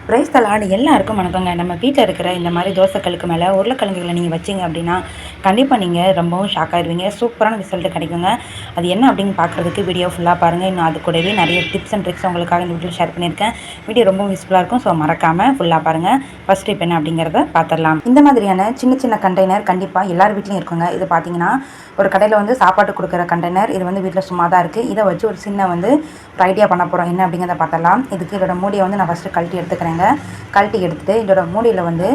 Price the Lord எல்லாருக்கும் வணக்கங்க. நம்ம வீட்டில் இருக்கிற இந்த மாதிரி தோசைக்கல்லுக்கு மேலே உருளைக்கிழங்குகளை நீங்கள் வச்சிங்க அப்படின்னா கண்டிப்பாக நீங்கள் ரொம்பவும் ஷாக் ஆகிடுவீங்க. சூப்பரான ரிசல்ட் கிடைக்குங்க. அது என்ன அப்படின்னு பார்க்குறதுக்கு வீடியோ ஃபுல்லாக பாருங்கள். இன்னும் அது கூடவே நிறைய டிப்ஸ் அண்ட் ட்ரிக்ஸ் உங்களுக்காக இந்த வீடியோ ஷேர் பண்ணியிருக்கேன். வீடியோ ரொம்ப யூஸ்ஃபுல்லாக இருக்கும். ஸோ மறக்காமல் ஃபுல்லாக பாருங்கள். ஃபஸ்ட் டிப் என்ன அப்படிங்கிறத பார்த்துடலாம். இந்த மாதிரியான சின்ன சின்ன கண்டெய்னர் கண்டிப்பாக எல்லார் வீட்லையும் இருக்குங்க. இது பார்த்தீங்கன்னா ஒரு கடையில் வந்து சாப்பாட்டு கொடுக்குற கண்டெய்னர். இது வந்து வீட்டில் சும்மா தான் இருக்குது. இதை வச்சு ஒரு சின்ன வந்து ஒரு ஐடியா பண்ண போகிறோம். என்ன அப்படிங்கிறத பார்த்துடலாம். இதுக்கு இதோட மூடியை வந்து நான் ஃபஸ்ட்டு கழட்டி எடுத்துக்கிறேன். கழட்டி எடுத்துகிட்டு இதோட மூடியில் வந்து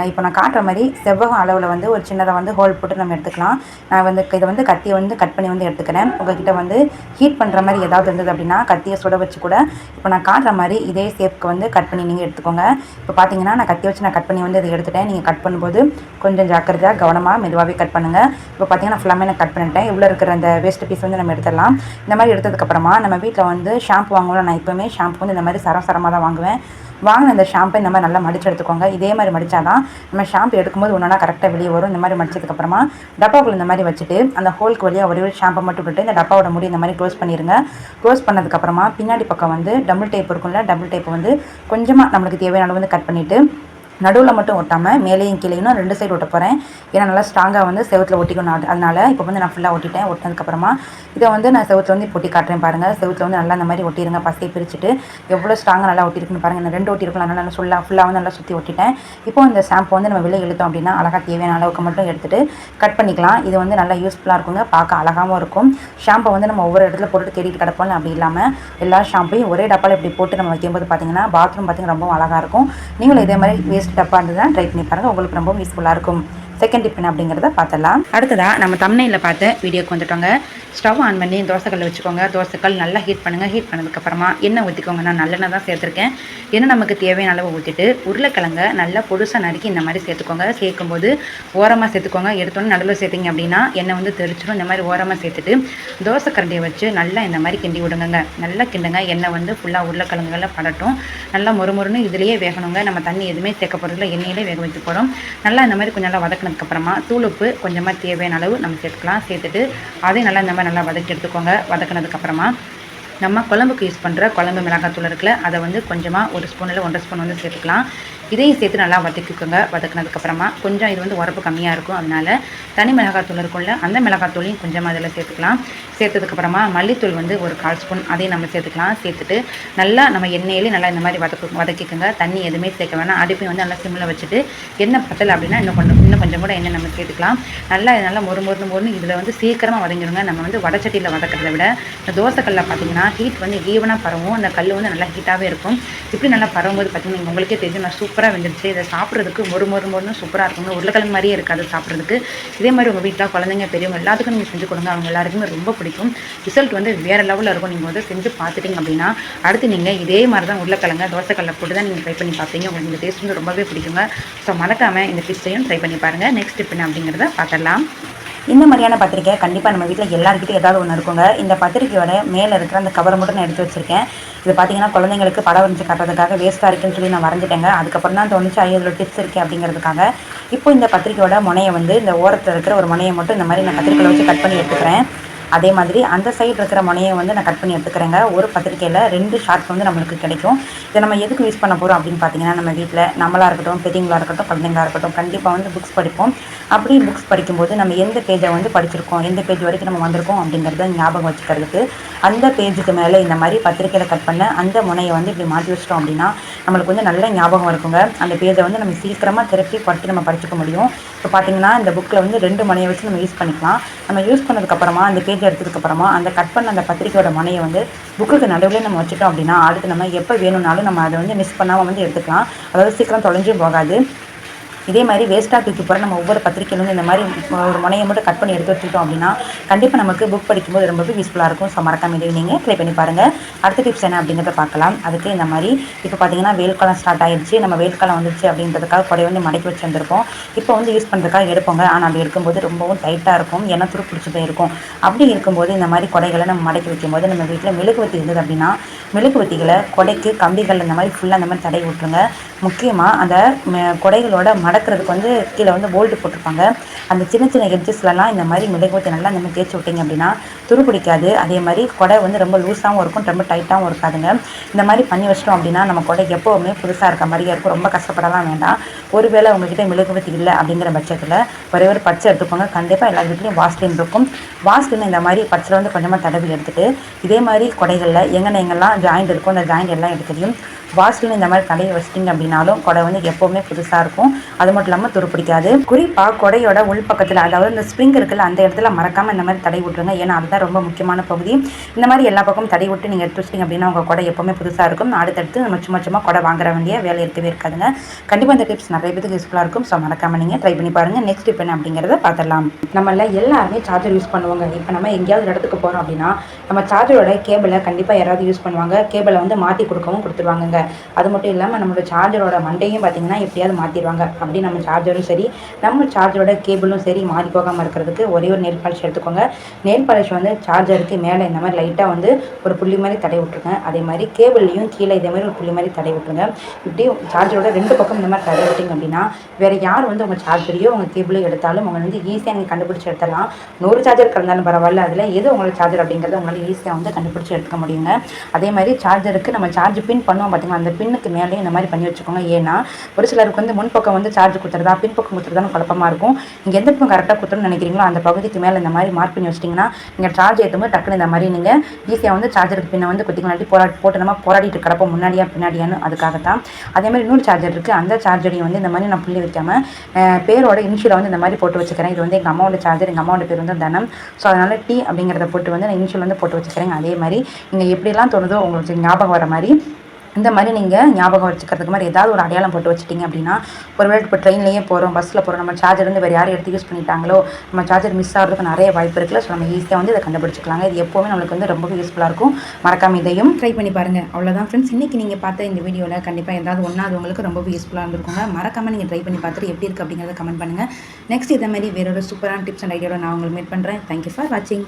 இப்போ நான் காட்டுற மாதிரி செவ்வகம் அளவில் வந்து ஒரு சின்னதாக வந்து ஹோல் போட்டு நம்ம எடுத்துக்கலாம். நான் வந்து இதை வந்து கத்தியை வந்து கட் பண்ணி வந்து எடுத்துக்கிறேன். உங்கள்கிட்ட வந்து ஹீட் பண்ணுற மாதிரி ஏதாவது இருந்தது அப்படின்னா கத்தியை சுட வச்சு கூட இப்போ நான் காட்டுற மாதிரி இதே ஷேப்க்கு வந்து கட் பண்ணி நீங்கள் எடுத்துக்கோங்க. இப்போ பார்த்தீங்கன்னா நான் கத்தி வச்சு நான் கட் பண்ணி வந்து இதை எடுத்துட்டேன். நீங்கள் கட் பண்ணும்போது கொஞ்சம் ஜாக்கிரதையாக கவனமாக மெதுவாகவே கட் பண்ணுங்கள். இப்போ பார்த்தீங்கன்னா ஃபுல்லாமே நான் கட் பண்ணிட்டேன். இவ்வளோ இருக்கிற அந்த வேஸ்ட் பீஸ் வந்து நம்ம எடுத்துடலாம். இந்த மாதிரி எடுத்ததுக்கப்புறமா நம்ம வீட்டில் வந்து ஷாம்பு வாங்குவோம். நான் எப்போவுமே ஷாம்பு வந்து இந்த மாதிரி சரமாக தான் வாங்குவேன். வாங்கின இந்த ஷாம்பை இந்த மாதிரி நல்லா மடித்து எடுத்துக்கோங்க. இதே மாதிரி மடித்தா தான் நம்ம ஷாம்பு எடுக்கும்போது ஒன்றா கரெக்டாக வெளியே வரும். இந்த மாதிரி மடிச்சதுக்கப்புறமா டப்பாக்குள்ள இந்த மாதிரி வச்சுட்டு அந்த ஹோலுக்கு வழியாக ஒரே ஒரு ஷாம்பை மட்டும் விட்டு இந்த டப்பாவோட முடி இந்த மாதிரி க்ளோஸ் பண்ணிடுங்க. க்ளோஸ் பண்ணதுக்கப்புறமா பின்னாடி பக்கம் வந்து டபுள் டேப் இருக்கும்ல, டபுள் டேப் வந்து கொஞ்சமாக நம்மளுக்கு தேவையான அளவு வந்து கட் பண்ணிவிட்டு நடுவில் மட்டும் ஒட்டாமல் மேலேயும் கீழேயும் 2 சைடு ஒட்ட போகிறேன். ஏன்னா நல்லா ஸ்ட்ராங்காக வந்து செவத்தில் ஒட்டிக்கணும். அதனால் இப்போ வந்து நான் ஃபுல்லாக ஒட்டிட்டேன். ஒட்டினதுக்கப்புறமா இதை வந்து நான் செவத்தில் வந்து பொட்டி காட்டுறேன் பாருங்கள். செவத்தில் வந்து நல்லா இந்த மாதிரி ஒட்டிடுங்க. பசையை பிரிச்சுட்டு எவ்வளோ ஸ்ட்ராங்காக நல்லா ஒட்டிருக்குன்னு பாருங்கள். இந்த 2 ஒட்டிருக்கலாம். நல்லா ஃபுல்லாக வந்து நல்லா சுற்றி ஒட்டிட்டேன். இப்போ இந்த ஷாம்பு வந்து நம்ம வெளியே இழுத்தோம் அப்படின்னா அழகாக தேவையான அளவுக்கு மட்டும் எடுத்துகிட்டு கட் பண்ணிக்கலாம். இது வந்து நல்லா யூஸ்ஃபுல்லாக இருக்குங்க. பார்க்க அழகாகவும் இருக்கும். ஷாம்பை வந்து நம்ம ஒவ்வொரு இடத்துல போட்டு தேடிட்டு கிடப்போம். அப்படி இல்லாமல் எல்லா ஷாம்பையும் ஒரே டப்பாவில் இப்படி போட்டு நம்ம வைக்கும்போது பார்த்தீங்கன்னா பாத்ரூம் பார்த்திங்கன்னா ரொம்ப அழகாக இருக்கும். நீங்களும் இதே மாதிரி வேஸ்ட் டப்பா இருந்ததுன்னா ட்ரை பண்ணி பாருங்கள். உங்களுக்கு ரொம்ப யூஸ்ஃபுல்லாக இருக்கும். செகண்ட் டிப் என்ன அப்படிங்கிறத பார்த்துடலாம். அடுத்ததாக நம்ம தம்ப்நெயிலில் பார்த்து வீடியோக்கு வந்துட்டோங்க. ஸ்டவ் ஆன் பண்ணி தோசைக்கல் வச்சுக்கோங்க. தோசைக்கல் நல்லா ஹீட் பண்ணுங்கள். ஹீட் பண்ணதுக்கப்புறமா எண்ணெய் ஊற்றிக்கோங்க. நான் நல்லெண்ணெய் தான் சேர்த்துருக்கேன். எண்ணெய் நமக்கு தேவையான அளவு ஊற்றிட்டு உருளைக்கிழங்க நல்லா பொடுசாக நறுக்கி இந்த மாதிரி சேர்த்துக்கோங்க. சேர்க்கும்போது ஓரமாக சேர்த்துக்கோங்க. எடுத்தோன்னே நடுவில் சேர்த்திங்க அப்படின்னா எண்ணெய் வந்து தெரிச்சிடும். இந்த மாதிரி ஓரமாக சேர்த்துட்டு தோசை கரண்டியை வச்சு நல்லா இந்த மாதிரி கிண்டி விடுங்க. நல்லா கிண்டுங்க. எண்ணெய் வந்து ஃபுல்லாக உருளைக்கிழங்குகளில் படட்டும். நல்லா மொறுமொறுன்னு இதுலேயே வேகணுங்க. நம்ம தண்ணி எதுவுமே சேர்க்க போகிறதில்ல, எண்ணெயிலே வேக வைக்க போகிறோம். நல்லா இந்த மாதிரி கொஞ்சம் நல்லா வதக்கினதுக்கப்புறமா தூளுப்பு கொஞ்சமாக தேவையான அளவு நம்ம சேர்த்துக்கலாம். சேர்த்துட்டு அதையும் நல்லா இந்த மாதிரி நல்லா வதக்கி எடுத்துக்கோங்க. வதக்கினதுக்கப்புறமா நம்ம குழம்புக்கு யூஸ் பண்ணுற குழம்பு மிளகாத்தூள் இருக்குல்ல, அதை வந்து கொஞ்சமாக 1 ஸ்பூன் இல்லை 1.5 ஸ்பூன் வந்து சேர்த்துக்கலாம். இதையும் சேர்த்து நல்லா வதக்கிக்கோங்க. வதக்கினதுக்கப்புறமா கொஞ்சம் இது வந்து உரப்பு கம்மியாக இருக்கும். அதனால் தனி மிளகாத்தூள் இருக்கும்ல, அந்த மிளகாத்தூளையும் கொஞ்சமாக அதில் சேர்த்துக்கலாம். சேர்த்ததுக்கப்புறமா மல்லித்தூள் வந்து ஒரு 1/4 ஸ்பூன் அதையும் நம்ம சேர்த்துக்கலாம். சேர்த்துட்டு நல்லா நம்ம எண்ணெயிலே நல்லா இந்த மாதிரி வதக்கிக்கோங்க. தண்ணி எதுவுமே சேர்க்க வேணாம். அடுப்பையும் வந்து நல்லா சிம்மில் வச்சுட்டு எண்ணெய் பத்தலை அப்படின்னா இன்னும் கொஞ்சம் கூட எண்ணெய் நம்ம சேர்த்துக்கலாம். நல்லா மொறுன்னு இதில் வந்து சீக்கிரமாக வதங்கிடுங்க. நம்ம வந்து வடச்சட்டியில் வதக்கிறத விட இந்த தோசைக்கல்லில் பார்த்தீங்கன்னா ஹீட் வந்து ஈவனாக பரவும். அந்த கல் வந்து நல்லா ஹீட்டாகவே இருக்கும். இப்படி நல்லா பரவும்போது பார்த்தீங்கன்னா உங்களுக்கே தெரியும் நான் சூப்பராக வெந்துருச்சு. இதை சாப்பிட்றதுக்கு மொறுன்னு சூப்பராக இருக்குங்க. உருளைக்கிழங்கு மாதிரியே இருக்காது சாப்பிட்றதுக்கு. இதே மாதிரி உங்கள் வீட்டில் குழந்தைங்க பெரியவங்க எல்லாத்துக்கும் நீங்கள் செஞ்சு கொடுங்க. அவங்க எல்லாருக்குமே ரொம்ப பிடிக்கும். ரிசல்ட் வந்து வேறு லெவலில் இருக்கும். நீங்கள் வந்து செஞ்சு பார்த்துட்டிங்க அப்படின்னா அடுத்து நீங்கள் இதே மாதிரி தான் உருளைக்கிழங்க தோசைக்கல்லை போட்டு தான் நீங்கள் ட்ரை பண்ணி பார்ப்பீங்க. உங்களுக்கு இந்த டேஸ்ட் வந்து ரொம்பவே பிடிக்குங்க. ஸோ மறக்காமல் இந்த டிப்ஸையும் ட்ரை பண்ணி பாருங்கள். நெக்ஸ்ட் டிப் என்ன அப்படிங்கிறத பார்த்துடலாம். இந்த மாதிரியான பத்திரிக்கை கண்டிப்பாக நம்ம வீட்டில் எல்லாருக்கிட்டையும் ஏதாவது ஒன்று இருக்குங்க. இந்த பத்திரிக்கையோட மேலே இருக்கிற அந்த கவரை மட்டும் நான் எடுத்து வச்சுருக்கேன். இது பார்த்தீங்கன்னா குழந்தைங்களுக்கு படம் வரைஞ்சி காட்டுறதுக்காக வேஸ்ட்டாக இருக்குன்னு சொல்லி நான் வரைஞ்சிட்டேங்க. அதுக்கப்புறம் தான் தோணுச்சு இதில் டிப்ஸ் இருக்குது அப்படிங்கிறதுக்காக. இப்போ இந்த பத்திரிக்கையோட முனையை வந்து இந்த ஓரத்தில் இருக்கிற ஒரு முனையை மட்டும் இந்த மாதிரி நான் கத்திரிக்கையில் வச்சு கட் பண்ணி எடுத்துக்கிறேன். அதே மாதிரி அந்த சைடு இருக்கிற முனையை வந்து நான் கட் பண்ணி எடுத்துக்கிறேங்க. ஒரு பத்திரிக்கையில் 2 ஷார்ட் வந்து நம்மளுக்கு கிடைக்கும். இதை நம்ம எதுக்கு யூஸ் பண்ண போகிறோம் அப்படின்னு பார்த்தீங்கன்னா நம்ம வீட்டில் நம்மளாக இருக்கட்டும், பெரியவங்களாக இருக்கட்டும், குழந்தைங்களாக இருக்கட்டும், கண்டிப்பாக வந்து புக்ஸ் படிப்போம். அப்படி புக்ஸ் படிக்கும்போது நம்ம எந்த பேஜை வந்து படிச்சிருக்கோம், எந்த பேஜ் வரைக்கும் நம்ம வந்திருக்கோம் அப்படிங்கிறத ஞாபகம் வச்சுக்கிறதுக்கு அந்த பேஜுக்கு மேலே இந்த மாதிரி பத்திரிக்கையில் கட் பண்ண அந்த முனையை வந்து இப்படி மாற்றி வச்சிட்டோம் அப்படின்னா நம்மளுக்கு வந்து நல்ல ஞாபகம் இருக்குங்க. அந்த பேஜை வந்து நம்ம சீக்கிரமாக திருப்பி படுத்து நம்ம படிச்சுக்க முடியும். இப்போ பார்த்தீங்கன்னா இந்த புக்கில் வந்து 2 முனையை வச்சு நம்ம யூஸ் பண்ணிக்கலாம். நம்ம யூஸ் பண்ணதுக்கப்புறமா அந்த பேஜ் எடுத்ததுக்கப்புறமா அந்த கட் பண்ண அந்த பத்திரிக்கையோட முனையை வந்து புக்குக்கு நடுவில் நம்ம வச்சுட்டோம் அப்படின்னா அடுத்து நம்ம எப்போ வேணும்னாலும் நம்ம அதை வந்து மிஸ் பண்ணாமல் வந்து எடுத்துக்கலாம். அதாவது சீக்கிரம் தொலைஞ்சும் போகாது. இதே மாதிரி வேஸ்ட்டாக தூக்கி போகிற நம்ம ஒவ்வொரு பத்திரிக்கையிலும் இந்த மாதிரி ஒரு முனையை மட்டும் கட் பண்ணி எடுத்து வச்சுக்கிட்டோம் அப்படின்னா கண்டிப்பாக நமக்கு புக் படிக்கும்போது ரொம்பவே யூஸ்ஃபுல்லாக இருக்கும். ஸோ மறக்காம இதை நீங்கள் ட்ரை பண்ணி பாருங்கள். அடுத்த டிப்ஸ் என்ன அப்படிங்கிறத பார்க்கலாம். அதுக்கு இந்த மாதிரி இப்போ பார்த்தீங்கன்னா வெயில் காலம் ஸ்டார்ட் ஆகிடுச்சு. நம்ம வெயில் காலம் வந்துச்சு அப்படின்றதுக்காக கொடை வந்து மடக்கி வச்சுருந்துருப்போம். இப்போ வந்து யூஸ் பண்ணுறதுக்காக எடுப்போங்க. ஆனால் அப்படி எடுக்கும்போது ரொம்பவும் டைட்டாக இருக்கும். ஏன்னா துரு பிடிச்சதே இருக்கும். அப்படி இருக்கும்போது இந்த மாதிரி கொடைகளை நம்ம மடக்கி வைக்கும்போது நம்ம வீட்டில் மெழுகுவத்தி இருந்தது அப்படின்னா மெழுகுவத்திகளை கொடைக்கு கம்பிகள் இந்த மாதிரி ஃபுல்லாக அந்த மாதிரி தடவி விட்டுருங்க. முக்கியமாக அந்த கொடைகளோட மடக்கிறதுக்கு வந்து கீழே வந்து போல்ட்டு போட்டிருப்பாங்க. அந்த சின்ன சின்ன எட்ஜஸ்லலாம் இந்த மாதிரி மிளகுவத்தி நல்லா இந்த மாதிரி தேய்ச்சி விட்டிங்க அப்படின்னா துரு பிடிக்காது. அதே மாதிரி கொடை வந்து ரொம்ப லூஸாகவும் இருக்கும், ரொம்ப டைட்டாகவும் இருக்காதுங்க. இந்த மாதிரி பண்ணி வச்சிட்டோம் அப்படின்னா நம்ம கொடை எப்போவுமே புதுசாக இருக்க மாதிரியே இருக்கும். ரொம்ப கஷ்டப்படலாம் வேண்டாம். ஒருவேளை உங்ககிட்ட மிளகுவத்தி இல்லை அப்படிங்கிற பட்சத்தில் ஒரே ஒரு பச்சை எடுத்துக்கோங்க. கண்டிப்பாக எல்லா வீட்லேயும் வாஸ்லின் இருக்கும். வாஸ்லின் இந்த மாதிரி பச்சையில் வந்து கொஞ்சமாக தடவி எடுத்துகிட்டு இதே மாதிரி கொடைகளில் எங்கெங்கெல்லாம் ஜாயிண்ட் இருக்கும் அந்த ஜாயிண்ட் எல்லாம் எடுத்துகிட்டையும் வாஸ்லின் இந்த மாதிரி தலையை வச்சிட்டிங்க அப்படின்னாலும் கொடை வந்து எப்போவுமே புதுசாக இருக்கும். அது மட்டும் இல்லாமல் துரு பிடிக்காது. குறிப்பாக கொடையோட உள்பக்கத்தில், அதாவது இந்த ஸ்ப்ரிங் இருக்குல்ல, அந்த இடத்துல மறக்காமல் இந்த மாதிரி தடை விட்டுருங்க. ஏன்னா அதுதான் ரொம்ப முக்கியமான பகுதி. இந்த மாதிரி எல்லா பக்கமும் தடை விட்டு நீங்கள் எடுத்து வச்சிட்டிங்க அப்படின்னா உங்கள் கொடை எப்போவுமே புதுசாக இருக்கும். அடுத்தடுத்து நம்ம சும்மா கொடை வாங்குற வேண்டிய வேலை இருக்கவே இருக்காதுங்க. கண்டிப்பாக இந்த டிப்ஸ் நிறைய பேருக்கு யூஸ்ஃபுல்லாக இருக்கும். ஸோ மறக்காமல் நீங்கள் ட்ரை பண்ணி பாருங்கள். நெக்ஸ்ட் டிப் என்ன அப்படிங்கிறத பார்த்துடலாம். நம்மள எல்லாருமே சார்ஜர் யூஸ் பண்ணுவாங்க. இப்போ நம்ம எங்கேயாவது இடத்துக்கு போகிறோம் அப்படின்னா நம்ம சார்ஜரோட கேபிளை கண்டிப்பாக யாராவது யூஸ் பண்ணுவாங்க. கேபிளை வந்து மாற்றி கொடுத்துருவாங்க. அது மட்டும் இல்லாமல் நம்மளோட சார்ஜரோட மண்டையும் பார்த்திங்கன்னா எப்படியாவது மாற்றிடுவாங்க. அப்படி நம்ம சார்ஜரும் சரி, நம்ம சார்ஜரோட கேபிளும் சரி மாறி போகாமல் இருக்கிறதுக்கு ஒரே ஒரு நெயில் பாலிஷ் எடுத்துக்கோங்க. நெயில் பாலிஷ் வந்து சார்ஜருக்கு மேலே இந்த மாதிரி லைட்டாக வந்து ஒரு புள்ளி மாதிரி தடை விட்டுருங்க. அதே மாதிரி கேபிள்லையும் கீழே இதே மாதிரி ஒரு புள்ளி மாதிரி தடை விட்டுருங்க. இப்படி சார்ஜரோட 2 பக்கம் இந்த மாதிரி தடை விட்டிங்க அப்படின்னா வேறு யார் வந்து உங்கள் சார்ஜரையோ உங்கள் கேபிளையோ எடுத்தாலும் உங்களை வந்து ஈஸியாக நீங்கள் கண்டுபிடிச்சி எடுத்துடலாம். 100 சார்ஜர் கலந்தாலும் பரவாயில்ல, அதில் எது உங்களோட சார்ஜர் அப்படிங்கிறத உங்களால் ஈஸியாக வந்து கண்டுபிடிச்சி எடுத்துக்க முடியுங்க. அதே மாதிரி சார்ஜருக்கு நம்ம சார்ஜ் பின் பண்ணுவோம் பார்த்திங்கன்னா, அந்த பின்னுக்கு மேலே இந்த மாதிரி பண்ணி வச்சுக்கோங்க. ஏன்னா ஒரு சிலருக்கு வந்து முன்பக்கம் வந்து சார்ஜ் குத்துறதா பின்பக்கம் குத்துறதான்னு குழப்பமாக இருக்கும். நீங்கள் எந்த பக்கம் கரெக்டாக குத்துறன்னு நினைக்கிறீங்களோ அந்த பகுதிக்கு மேலே இந்த மாதிரி மார்க் பண்ணி வச்சிட்டிங்கன்னா நீங்கள் சார்ஜ் ஏற்றும்போது டக்குன்னு இந்த மாதிரி நீங்கள் ஈஸியாக வந்து சார்ஜருக்கு பின்னை வந்து குத்திங்களாட்டி போட்டு நம்ம போராடிட்டு கிடப்ப முன்னாடியா பின்னாடியான்னு அதுக்காகத்தான். அதே மாதிரி இன்னொரு சார்ஜர் இருக்குது. அந்த சார்ஜரையும் வந்து இந்த மாதிரி நான் புள்ளி வைக்காமல் பேரோட இனிஷியலை வந்து இந்த மாதிரி போட்டு வச்சுக்கிறேன். இது வந்து எங்கள் அம்மாவோட சார்ஜர். எங்கள் அம்மாவோட பேர் வந்து தனம். ஸோ அதனால் டி அப்படிங்கிறத போட்டு வந்து நான் இனிஷியல் வந்து போட்டு வச்சுக்கிறேன். அதே மாதிரி நீங்கள் எப்படிலாம் தோணுதோ உங்களுக்கு ஞாபகம் வர மாதிரி இந்த மாதிரி நீங்கள் ஞாபகம் வச்சுக்கிறதுக்கு மாதிரி ஏதாவது ஒரு அடையாளம் போட்டு வச்சிட்டிங்க அப்படின்னா ஒருவேளை இப்போ ட்ரெயின்லேயே போகிறோம், பஸ்ஸில் போகிறோம், நம்ம சார்ஜர் வந்து வேறு யாரும் எடுத்து யூஸ் பண்ணிட்டாங்களோ நம்ம சார்ஜர் மிஸ் ஆகிறதுக்கு நிறைய வாய்ப்பு இருக்குல்ல. ஸோ நம்ம ஈஸியாக வந்து இதை கண்டுபிடிச்சிக்கலாங்க. இது எப்போவுமே நம்மளுக்கு வந்து ரொம்ப யூஸ்ஃபுல்லாக இருக்கும். மறக்காம இதையும் ட்ரை பண்ணி பாருங்கள். அவ்வளோதான் ஃப்ரெண்ட்ஸ், இன்றைக்கி நீங்கள் பார்த்த இந்த வீடியோவில் கண்டிப்பாக ஏதாவது ஒன்றாவது உங்களுக்கு ரொம்ப யூஸ்ஃபுல்லாக இருந்திருக்குங்க. மறக்காமல் நீங்கள் ட்ரை பண்ணி பார்த்துட்டு எப்படி இருக்குது அப்படிங்கிறத கமெண்ட் பண்ணுங்கள். நெக்ஸ்ட் இதே மாதிரி வேறொரு சூப்பரான டிப்ஸ் அண்ட் ஐடியாவோட நான் உங்களுக்கு மீட் பண்ணுறேன். தேங்க்யூ ஃபார் வாட்சிங்.